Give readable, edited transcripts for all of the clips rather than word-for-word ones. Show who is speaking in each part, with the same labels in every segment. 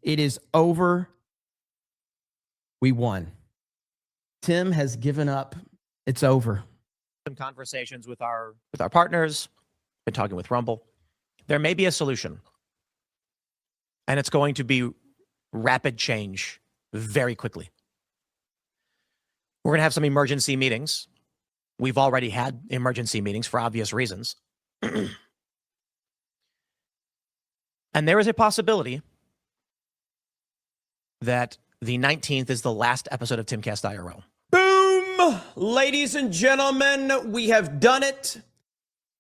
Speaker 1: It is over. We won. Tim has given up. It's over.
Speaker 2: Some conversations with our partners, been talking with Rumble. There may be a solution. And it's going to be rapid change very quickly. We're going to have some emergency meetings. We've already had emergency meetings for obvious reasons. And there is a possibility that the 19th is the last episode of Timcast IRL.
Speaker 1: Boom! Ladies and gentlemen, we have done it.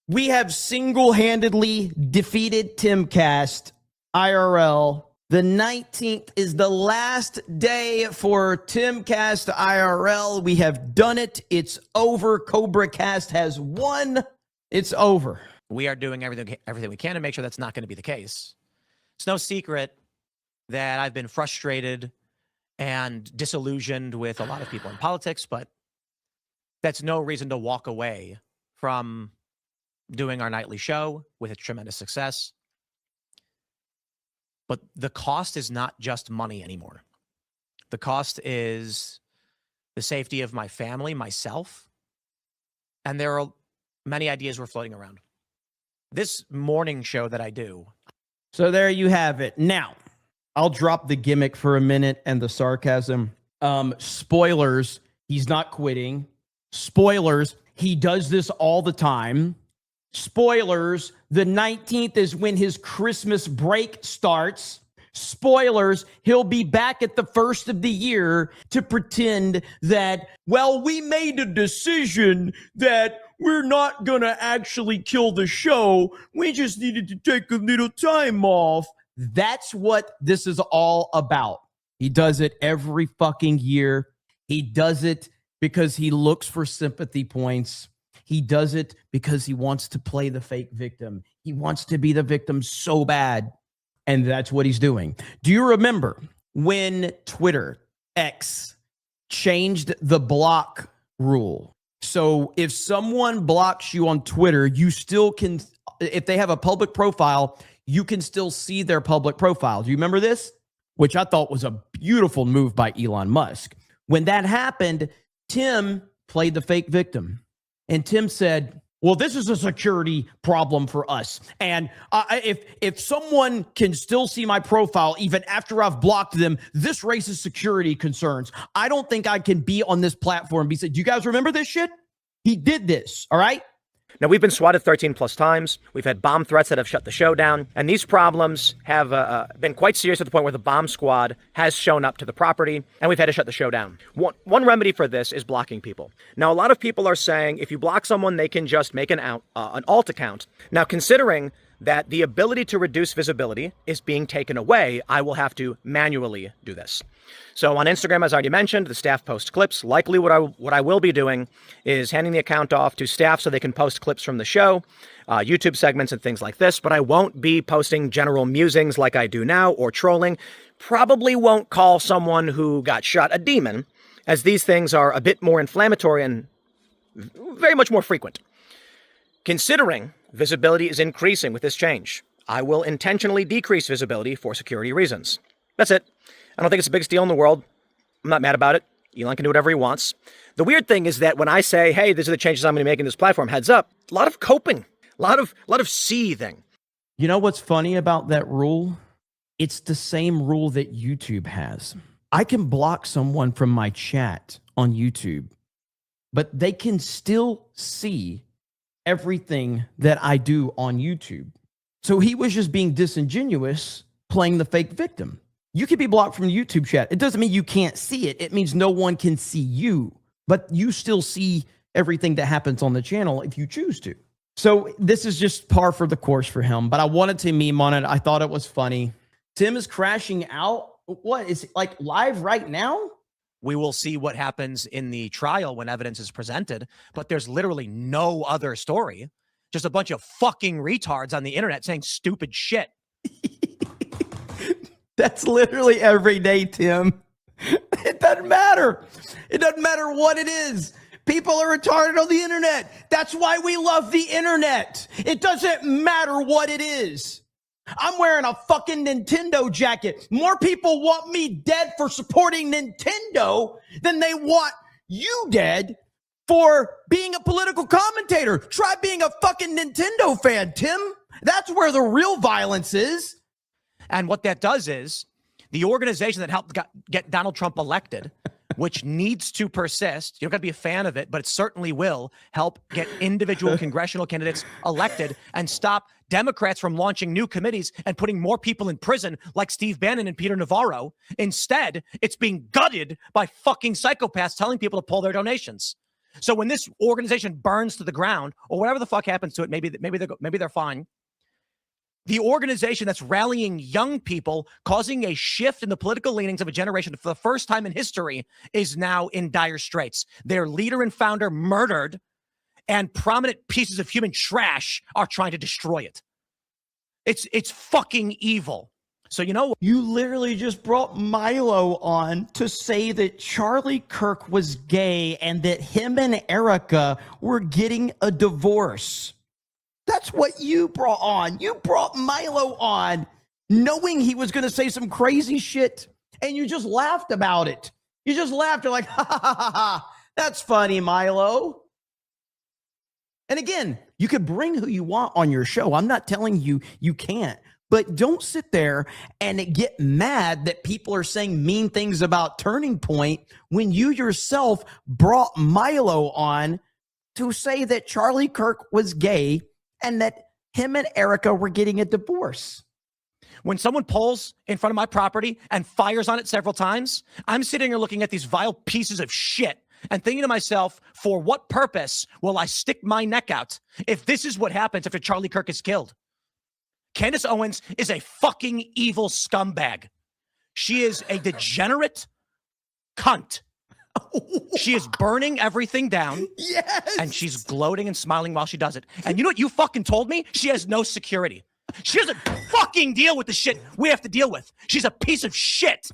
Speaker 1: We have single-handedly defeated Timcast IRL. The 19th is the last day for Timcast IRL. We have done it. It's over. Cobra Cast has won. It's over.
Speaker 2: We are doing everything we can to make sure that's not going to be the case. It's no secret that I've been frustrated and disillusioned with a lot of people in politics, but that's no reason to walk away from doing our nightly show with a tremendous success. But the cost is not just money anymore. The cost is the safety of my family, myself, and there are many ideas we're floating around. This morning show that I do.
Speaker 1: So there you have it. Now, I'll drop the gimmick for a minute and the sarcasm. Spoilers, he's not quitting. Spoilers, he does this all the time. Spoilers, the 19th is when his Christmas break starts. Spoilers, he'll be back at the first of the year to pretend that, well, we made a decision that we're not going to actually kill the show. We just needed to take a little time off. That's what this is all about. He does it every fucking year. He does it because he looks for sympathy points. He does it because he wants to play the fake victim. He wants to be the victim so bad. And that's what he's doing. Do you remember when Twitter, X, changed the block rule? So if someone blocks you on Twitter, you still can, if they have a public profile, you can still see their public profile. Do you remember this? Which I thought was a beautiful move by Elon Musk. When that happened, Tim played the fake victim. And Tim said, well, this is a security problem for us. And if someone can still see my profile even after I've blocked them, this raises security concerns. I don't think I can be on this platform. He said, do you guys remember this shit? He did this, all right?
Speaker 2: Now, we've been swatted 13 plus times. We've had bomb threats that have shut the show down. And these problems have been quite serious to the point where the bomb squad has shown up to the property, and we've had to shut the show down. One remedy for this is blocking people. Now, a lot of people are saying if you block someone, they can just make an alt account. Now, considering that the ability to reduce visibility is being taken away, I will have to manually do this. So on Instagram, as I already mentioned, the staff post clips. Likely what I will be doing is handing the account off to staff so they can post clips from the show, YouTube segments and things like this, but I won't be posting general musings like I do now or trolling. Probably won't call someone who got shot a demon, as these things are a bit more inflammatory and very much more frequent. Considering visibility is increasing with this change, I will intentionally decrease visibility for security reasons. That's it. I don't think it's the biggest deal in the world. I'm not mad about it. Elon can do whatever he wants. The weird thing is that when I say, hey, these are the changes I'm going to make in this platform, heads up, a lot of coping, a lot of seething.
Speaker 1: You know what's funny about that rule? It's the same rule that YouTube has. I can block someone from my chat on YouTube, but they can still see everything that I do on YouTube. So he was just being disingenuous, playing the fake victim. You can be blocked from the YouTube chat. It doesn't mean you can't see it. It means no one can see you, but you still see everything that happens on the channel if you choose to. So this is just par for the course for him, but I wanted to meme on it. I thought it was funny. Tim is crashing out. What is it, like live right now?
Speaker 2: We will see what happens in the trial when evidence is presented, but there's literally no other story. Just a bunch of fucking retards on the internet saying stupid shit.
Speaker 1: That's literally every day, Tim. It doesn't matter. It doesn't matter what it is. People are retarded on the internet. That's why we love the internet. It doesn't matter what it is. I'm wearing a fucking Nintendo jacket. More people want me dead for supporting Nintendo than they want you dead for being a political commentator. Try being a fucking Nintendo fan, Tim. That's where the real violence is.
Speaker 2: And what that does is the organization that helped get Donald Trump elected, which needs to persist. You don't got to be a fan of it, but it certainly will help get individual congressional candidates elected and stop Democrats from launching new committees and putting more people in prison like Steve Bannon and Peter Navarro. Instead, it's being gutted by fucking psychopaths telling people to pull their donations. So when this organization burns to the ground or whatever the fuck happens to it, maybe they're fine. The organization that's rallying young people, causing a shift in the political leanings of a generation for the first time in history, is now in dire straits. Their leader and founder murdered, and prominent pieces of human trash are trying to destroy it. It's fucking evil. So you know,
Speaker 1: you literally just brought Milo on to say that Charlie Kirk was gay and that him and Erica were getting a divorce. That's what you brought on. You brought Milo on knowing he was going to say some crazy shit, and you just laughed about it. You just laughed. You're like, ha, ha, ha, ha, ha. That's funny, Milo. And again, you could bring who you want on your show. I'm not telling you you can't, but don't sit there and get mad that people are saying mean things about Turning Point when you yourself brought Milo on to say that Charlie Kirk was gay and that him and Erica were getting a divorce.
Speaker 2: When someone pulls in front of my property and fires on it several times, I'm sitting here looking at these vile pieces of shit and thinking to myself, for what purpose will I stick my neck out if this is what happens after Charlie Kirk is killed? Candace Owens is a fucking evil scumbag. She is a degenerate cunt. She is burning everything down.
Speaker 1: Yes.
Speaker 2: And she's gloating and smiling while she does it. And you know what you fucking told me? She has no security. She doesn't fucking deal with the shit we have to deal with. She's a piece of shit.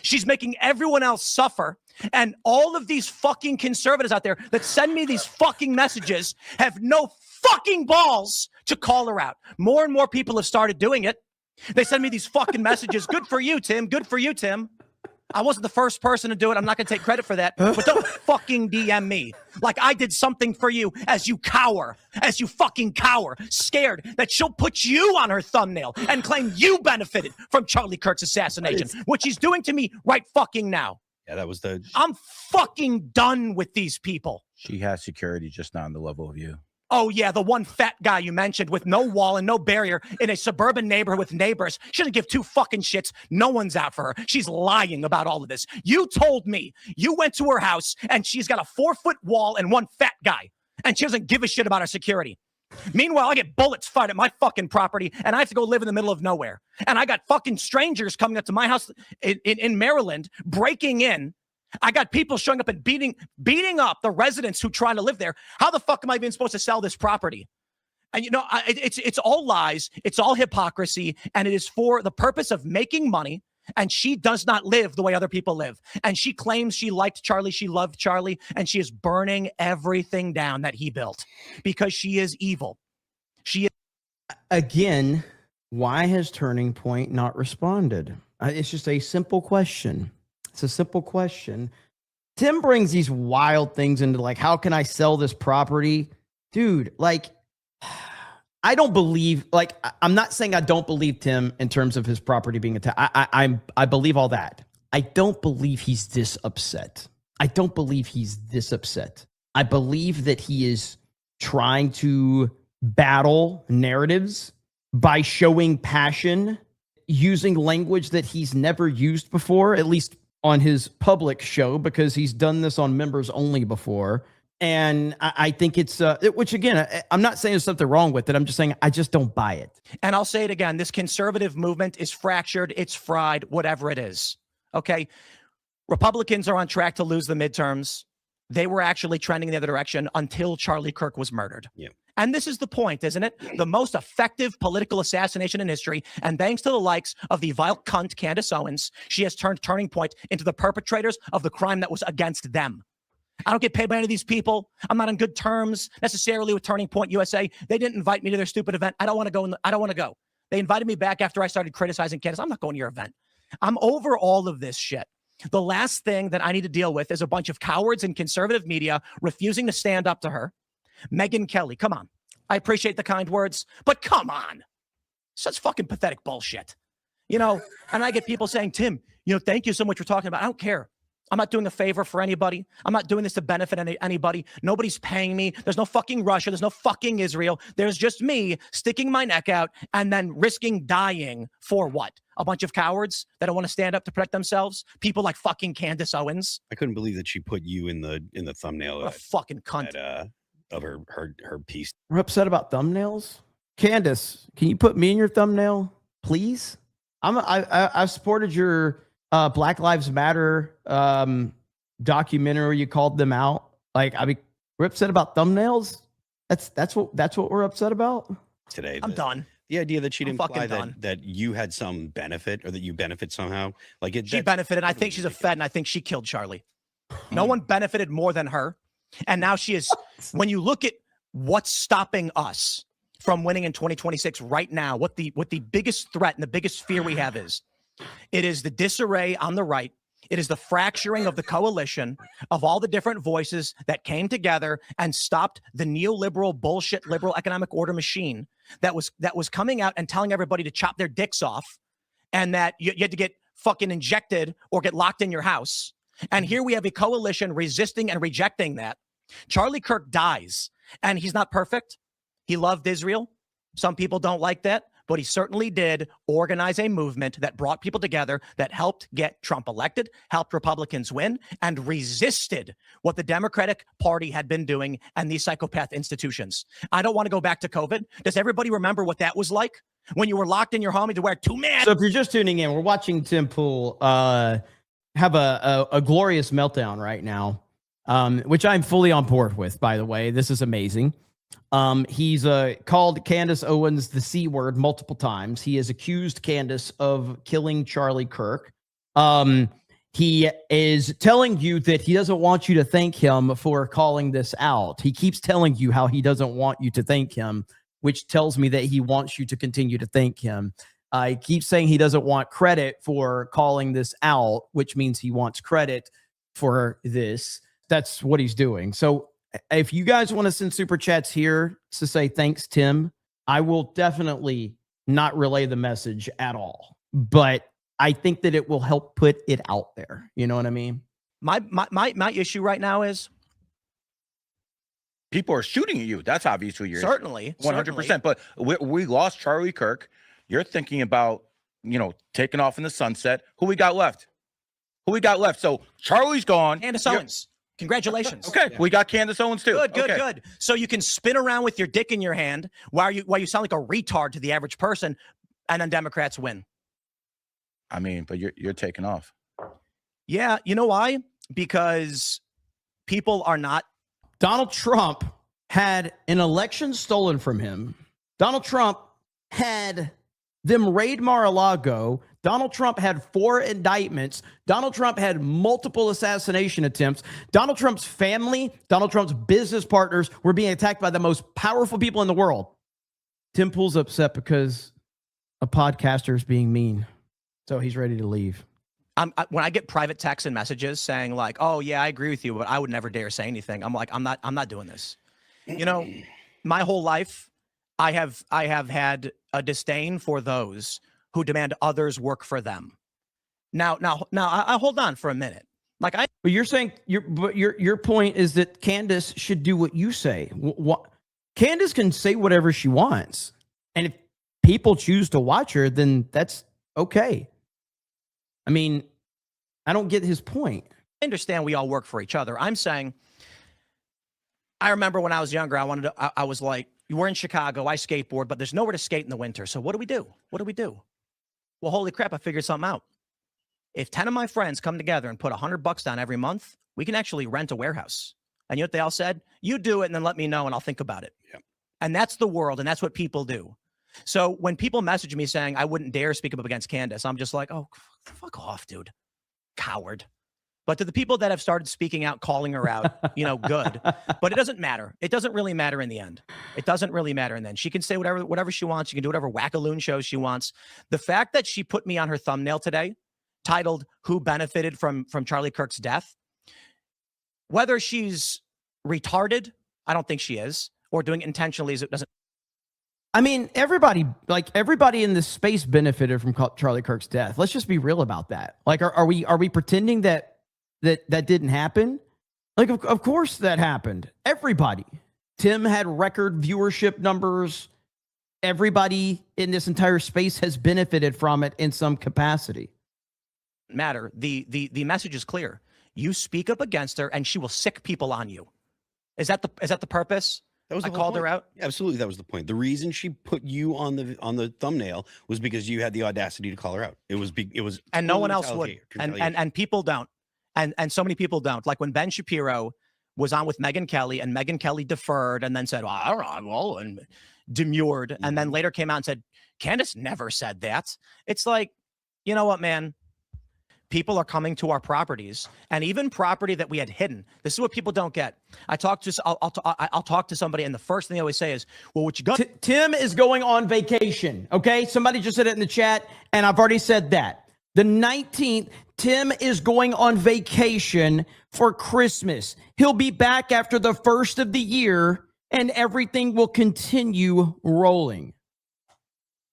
Speaker 2: She's making everyone else suffer. And all of these fucking conservatives out there that send me these fucking messages have no fucking balls to call her out. More and more people have started doing it. They send me these fucking messages. Good for you, Tim. Good for you, Tim. I wasn't the first person to do it. I'm not going to take credit for that. But don't fucking DM me like I did something for you as you cower, as you fucking cower, scared that she'll put you on her thumbnail and claim you benefited from Charlie Kirk's assassination, which he's doing to me right fucking now.
Speaker 3: Yeah, that was the...
Speaker 2: I'm fucking done with these people.
Speaker 3: She has security, just not on the level of you.
Speaker 2: Oh, yeah, the one fat guy you mentioned with no wall and no barrier in a suburban neighborhood with neighbors. She doesn't give two fucking shits. No one's out for her. She's lying about all of this. You told me you went to her house and she's got a 4-foot wall and one fat guy, and she doesn't give a shit about her security. Meanwhile, I get bullets fired at my fucking property and I have to go live in the middle of nowhere. And I got fucking strangers coming up to my house in Maryland, breaking in. I got people showing up and beating up the residents who trying to live there. How the fuck am I even supposed to sell this property? And you know, it's all lies. It's all hypocrisy. And it is for the purpose of making money. And she does not live the way other people live. And she claims she liked Charlie. She loved Charlie. And she is burning everything down that he built because she is evil. She is.
Speaker 1: Again, why has Turning Point not responded? It's just a simple question. It's a simple question. Tim brings these wild things into like, how can I sell this property? Dude, like, I don't believe, like, I'm not saying I don't believe Tim in terms of his property being attacked. I believe all that. I don't believe he's this upset. I don't believe he's this upset. I believe that he is trying to battle narratives by showing passion, using language that he's never used before, at least on his public show, because he's done this on members only before. And I think it's, which again, I'm not saying there's something wrong with it. I'm just saying I just don't buy it.
Speaker 2: And I'll say it again. This conservative movement is fractured. It's fried, whatever it is. Okay. Republicans are on track to lose the midterms. They were actually trending in the other direction until Charlie Kirk was murdered.
Speaker 3: Yeah.
Speaker 2: And this is the point, isn't it? The most effective political assassination in history. And thanks to the likes of the vile cunt Candace Owens, she has turned Turning Point into the perpetrators of the crime that was against them. I don't get paid by any of these people. I'm not on good terms necessarily with Turning Point USA. They didn't invite me to their stupid event. I don't want to go. I don't want to go. They invited me back after I started criticizing Candace. I'm not going to your event. I'm over all of this shit. The last thing that I need to deal with is a bunch of cowards in conservative media refusing to stand up to her. Megyn Kelly, come on. I appreciate the kind words, but come on. Such fucking pathetic bullshit. You know, and I get people saying, Tim, you know, thank you so much for talking about it. I don't care. I'm not doing a favor for anybody. I'm not doing this to benefit anybody. Nobody's paying me. There's no fucking Russia. There's no fucking Israel. There's just me sticking my neck out and then risking dying for what? A bunch of cowards that don't want to stand up to protect themselves? People like fucking Candace Owens?
Speaker 3: I couldn't believe that she put you in the thumbnail
Speaker 2: What a fucking cunt.
Speaker 3: of her piece.
Speaker 1: We're upset about thumbnails. Candace, can you put me in your thumbnail, please? I've supported your Black Lives Matter documentary. You called them out. Like, I mean, we're upset about thumbnails. That's what we're upset about
Speaker 3: Today.
Speaker 2: I'm done.
Speaker 3: The idea that she'd
Speaker 2: I'm
Speaker 3: imply
Speaker 2: fucking
Speaker 3: that you had some benefit or that you benefit somehow, like it.
Speaker 2: She benefited. I think she's a Fed, and I think she killed Charlie. No one benefited more than her. And now she is, when you look at what's stopping us from winning in 2026 right now, what the biggest threat and the biggest fear we have is, it is the disarray on the right. It is the fracturing of the coalition of all the different voices that came together and stopped the neoliberal bullshit liberal economic order machine that was coming out and telling everybody to chop their dicks off and that you had to get fucking injected or get locked in your house. And here we have a coalition resisting and rejecting that. Charlie Kirk dies, and he's not perfect. He loved Israel. Some people don't like that, but he certainly did organize a movement that brought people together, that helped get Trump elected, helped Republicans win, and resisted what the Democratic Party had been doing and these psychopath institutions. I don't want to go back to COVID. Does everybody remember what that was like? When you were locked in your home, you had to wear 2 masks.
Speaker 1: So if you're just tuning in, we're watching Tim Pool have a glorious meltdown right now, which I'm fully on board with, by the way. This is amazing. He's called Candace Owens the C word multiple times. He has accused Candace of killing Charlie Kirk. He is telling you that he doesn't want you to thank him for calling this out. He keeps telling you how he doesn't want you to thank him, which tells me that he wants you to continue to thank him. He keeps saying he doesn't want credit for calling this out, which means he wants credit for this. That's what he's doing. So if you guys want to send super chats here to say thanks, Tim, I will definitely not relay the message at all. But I think that it will help put it out there. You know what I mean?
Speaker 2: My issue right now is
Speaker 4: people are shooting at you. That's obviously your
Speaker 2: certainly
Speaker 4: 100%. But we lost Charlie Kirk. You're thinking about, taking off in the sunset. Who we got left? So Charlie's gone.
Speaker 2: Candace Owens. Congratulations.
Speaker 4: Okay, we got Candace Owens too.
Speaker 2: Good. So you can spin around with your dick in your hand while you sound like a retard to the average person, and then Democrats win.
Speaker 4: I mean, but you're taking off.
Speaker 2: Yeah, you know why? Because people are not.
Speaker 1: Donald Trump had an election stolen from him. Donald Trump had them raid Mar-a-Lago. Donald Trump had 4 indictments. Donald Trump had multiple assassination attempts. Donald Trump's family, Donald Trump's business partners were being attacked by the most powerful people in the world. Tim Pool's upset because a podcaster is being mean. So he's ready to leave.
Speaker 2: When I get private texts and messages saying like, "Oh yeah, I agree with you, but I would never dare say anything," I'm like, I'm not doing this. My whole life, I have had a disdain for those who demand others work for them. Now, I hold on for a minute. But
Speaker 1: you're saying your point is that Candace should do what you say. What Candace can say whatever she wants, and if people choose to watch her, then that's okay. I mean, I don't get his point.
Speaker 2: I understand we all work for each other. I'm saying, I remember when I was younger, I was like, we're in Chicago, I skateboard, but there's nowhere to skate in the winter. So what do we do? Well, holy crap, I figured something out. If 10 of my friends come together and put $100 down every month, we can actually rent a warehouse. And you know what they all said? You do it and then let me know and I'll think about it.
Speaker 3: Yep.
Speaker 2: And that's the world, and that's what people do. So when people message me saying I wouldn't dare speak up against Candace, I'm just like, oh, fuck off, dude. Coward. But to the people that have started speaking out, calling her out, you know, good. But it doesn't matter. It doesn't really matter in the end. It doesn't really matter in the end. She can say whatever she wants. She can do whatever wackaloon shows she wants. The fact that she put me on her thumbnail today, titled "Who Benefited from Charlie Kirk's Death," whether she's retarded, I don't think she is, or doing it intentionally, it doesn't.
Speaker 1: I mean, everybody in this space benefited from Charlie Kirk's death. Let's just be real about that. Like, are we pretending that didn't happen? Like, of course that happened. Everybody. Tim had record viewership numbers. Everybody in this entire space has benefited from it in some capacity.
Speaker 2: Matter. The message is clear. You speak up against her, and she will sick people on you. Is that the purpose?
Speaker 3: That was
Speaker 2: I called her out.
Speaker 3: Absolutely, that was the point. The reason she put you on the thumbnail was because you had the audacity to call her out. It was
Speaker 2: and no one else would. And people don't. And so many people don't. Like when Ben Shapiro was on with Megyn Kelly, and Megyn Kelly deferred and then said, well, I don't know, and demurred, and then later came out and said, Candace never said that. It's like, you know what, man? People are coming to our properties, and even property that we had hidden. This is what people don't get. I'll talk to somebody, and the first thing they always say is, well, what you got?
Speaker 1: Tim is going on vacation, okay? Somebody just said it in the chat, and I've already said that. The 19th, Tim is going on vacation for Christmas. He'll be back after the first of the year, and everything will continue rolling.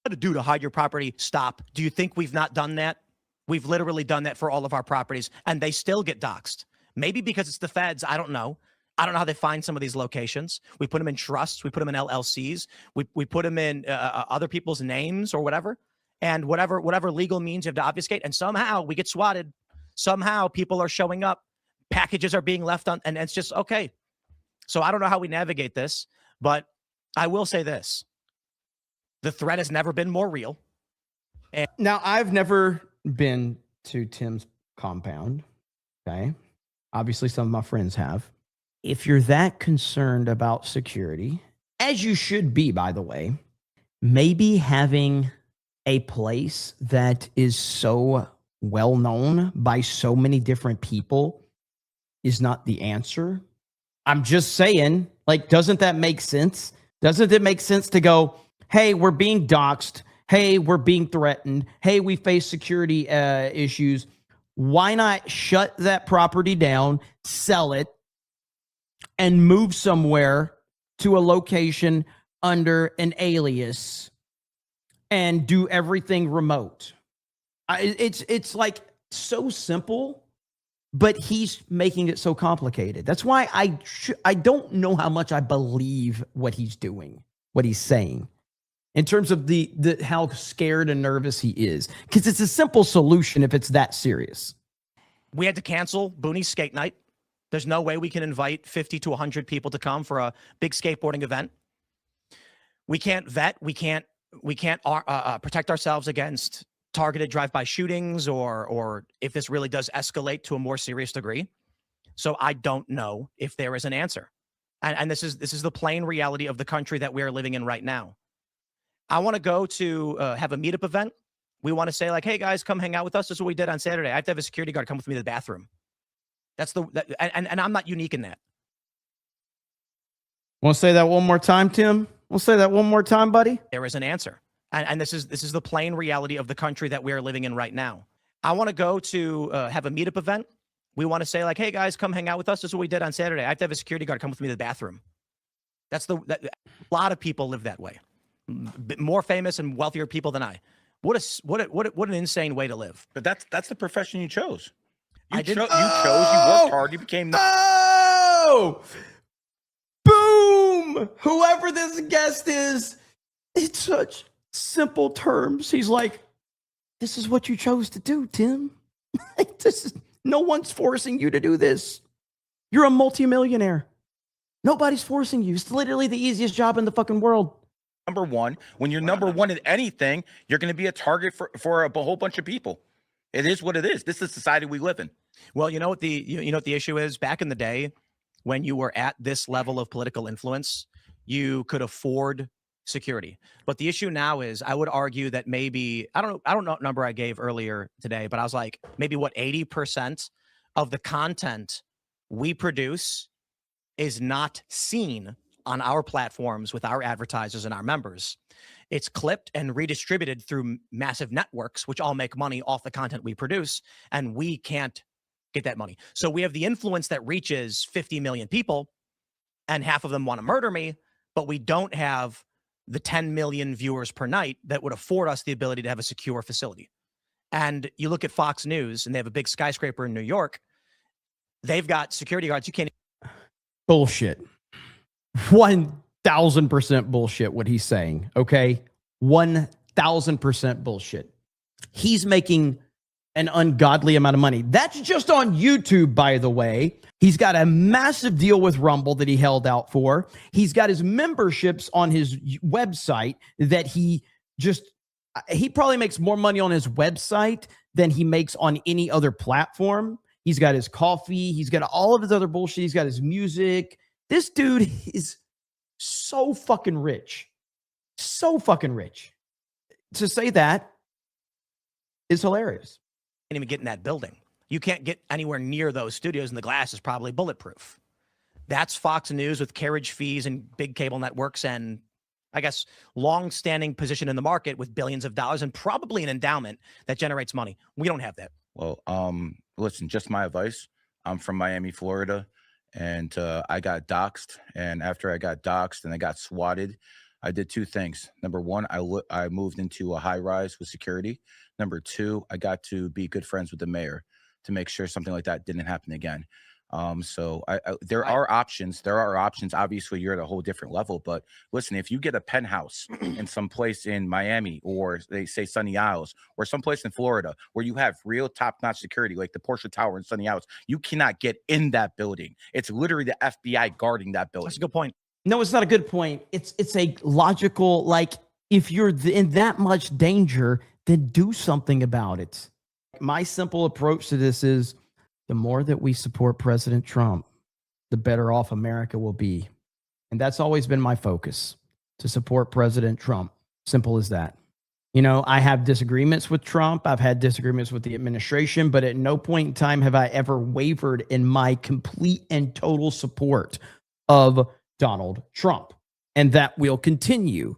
Speaker 2: What to do to hide your property? Stop. Do you think we've not done that? We've literally done that for all of our properties, and they still get doxxed. Maybe because it's the feds. I don't know. I don't know how they find some of these locations. We put them in trusts. We put them in LLCs. We put them in other people's names or whatever. And whatever legal means you have to obfuscate. And somehow we get swatted. Somehow people are showing up. Packages are being left on. And it's just, okay. So I don't know how we navigate this. But I will say this. The threat has never been more real. And
Speaker 1: now, I've never been to Tim's compound. Okay. Obviously, some of my friends have. If you're that concerned about security, as you should be, by the way, maybe having a place that is so well known by so many different people is not the answer. I'm just saying, like, doesn't that make sense? Doesn't it make sense to go, hey, we're being doxxed. Hey, we're being threatened. Hey, we face security issues. Why not shut that property down, sell it, and move somewhere to a location under an alias and do everything remote? It's like so simple, but he's making it so complicated. That's why I don't know how much I believe what he's doing, what he's saying, in terms of the how scared and nervous he is, because it's a simple solution if it's that serious.
Speaker 2: we had to cancel Booney's skate night. There's no way we can invite 50 to 100 people to come for a big skateboarding event. We can't vet. We can't protect ourselves against targeted drive-by shootings or if this really does escalate to a more serious degree. So I don't know if there is an answer. And this is the plain reality of the country that we are living in right now. I want to go to have a meetup event. We want to say like, hey guys, come hang out with us. This is what we did on Saturday. I have to have a security guard come with me to the bathroom. And I'm not unique in that.
Speaker 1: Want to say that one more time, Tim? We'll say that one more time, buddy.
Speaker 2: There is an answer. And this is the plain reality of the country that we are living in right now. I want to go to have a meetup event. We want to say like, hey guys, come hang out with us. This is what we did on Saturday. I have to have a security guard come with me to the bathroom. A lot of people live that way. More famous and wealthier people than I. What an insane way to live.
Speaker 4: But that's the profession you chose. You
Speaker 2: did.
Speaker 4: chose. You worked hard. You became.
Speaker 1: Oh, boom! Whoever this guest is, in such simple terms, he's like, "This is what you chose to do, Tim. No one's forcing you to do this. You're a multimillionaire. Nobody's forcing you. It's literally the easiest job in the fucking world."
Speaker 4: Number one, when you're number one in anything, you're going to be a target for a whole bunch of people. It is what it is. This is the society we live in.
Speaker 2: Well, you know what the issue is? Back in the day, when you were at this level of political influence, you could afford security. But the issue now is, I would argue that maybe I don't know what number I gave earlier today, but I was like maybe 80% of the content we produce is not seen on our platforms with our advertisers and our members. It's clipped and redistributed through massive networks, which all make money off the content we produce, and we can't get that money. So we have the influence that reaches 50 million people, and half of them want to murder me, but we don't have the 10 million viewers per night that would afford us the ability to have a secure facility. And you look at Fox News, and they have a big skyscraper in New York. They've got security guards. You can't.
Speaker 1: Bullshit. 1,000% bullshit what he's saying, okay? 1,000% bullshit. He's making an ungodly amount of money. That's just on YouTube, by the way. He's got a massive deal with Rumble that he held out for. He's got his memberships on his website that he probably makes more money on his website than he makes on any other platform. He's got his coffee. He's got all of his other bullshit. He's got his music. This dude is so fucking rich. So fucking rich. To say that is hilarious.
Speaker 2: Can't even get in that building. You can't get anywhere near those studios, and the glass is probably bulletproof. That's Fox News with carriage fees and big cable networks and, I guess, long-standing position in the market with billions of dollars and probably an endowment that generates money. We don't have that.
Speaker 4: Well, listen, just my advice. I'm from Miami, Florida, and I got doxxed. And after I got doxxed and I got swatted, I did two things. Number one, I moved into a high rise with security. Number two, I got to be good friends with the mayor to make sure something like that didn't happen again. So there are options. There are options. Obviously, you're at a whole different level. But listen, if you get a penthouse in some place in Miami, or they say Sunny Isles, or someplace in Florida where you have real top-notch security, like the Porsche Tower in Sunny Isles, you cannot get in that building. It's literally the FBI guarding that building.
Speaker 2: That's a good point.
Speaker 1: No, it's not a good point. It's a logical, like, if you're in that much danger, then do something about it. My simple approach to this is, the more that we support President Trump, the better off America will be. And that's always been my focus, to support President Trump. Simple as that. You know, I have disagreements with Trump. I've had disagreements with the administration, but at no point in time have I ever wavered in my complete and total support of Donald Trump. And that will continue.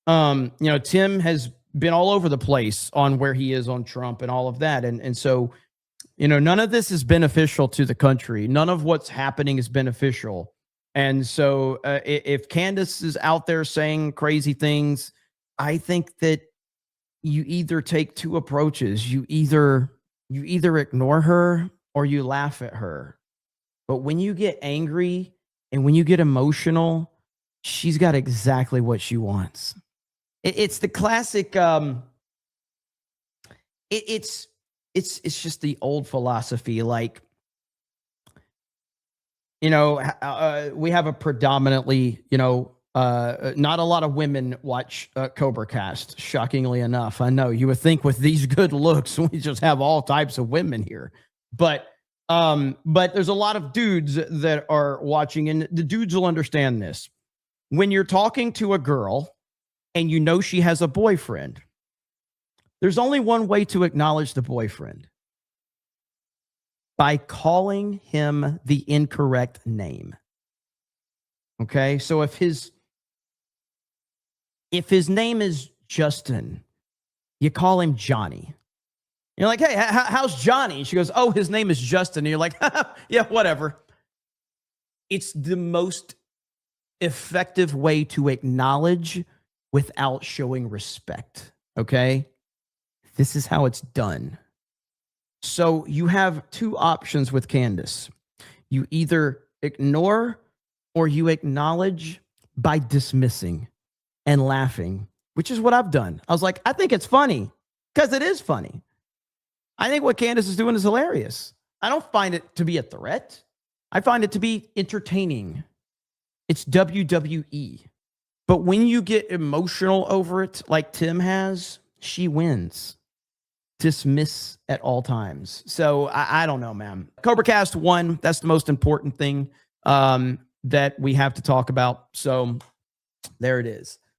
Speaker 1: You know, Tim has been all over the place on where he is on Trump and all of that. And so, you know, none of this is beneficial to the country. None of what's happening is beneficial. And so if Candace is out there saying crazy things, I think that you either take two approaches. You either ignore her or you laugh at her. But when you get angry and when you get emotional, she's got exactly what she wants. It's the classic, it's just the old philosophy. Like, you know, we have a predominantly, you know, not a lot of women watch Cobra Cast, shockingly enough. I know you would think with these good looks, we just have all types of women here, but there's a lot of dudes that are watching, and the dudes will understand this. When you're talking to a girl and you know she has a boyfriend, there's only one way to acknowledge the boyfriend: by calling him the incorrect name. Okay? So if his name is Justin, you call him Johnny. You're like, hey, how's Johnny? She goes, oh, his name is Justin. And you're like, yeah, whatever. It's the most effective way to acknowledge without showing respect. Okay? This is how it's done. So you have two options with Candace. You either ignore or you acknowledge by dismissing and laughing, which is what I've done. I was like, I think it's funny, because it is funny. I think what Candace is doing is hilarious. I don't find it to be a threat. I find it to be entertaining. It's WWE. But when you get emotional over it, like Tim has, she wins. Dismiss at all times. So I don't know, man. Cobra Cast 1, that's the most important thing that we have to talk about. So there it is.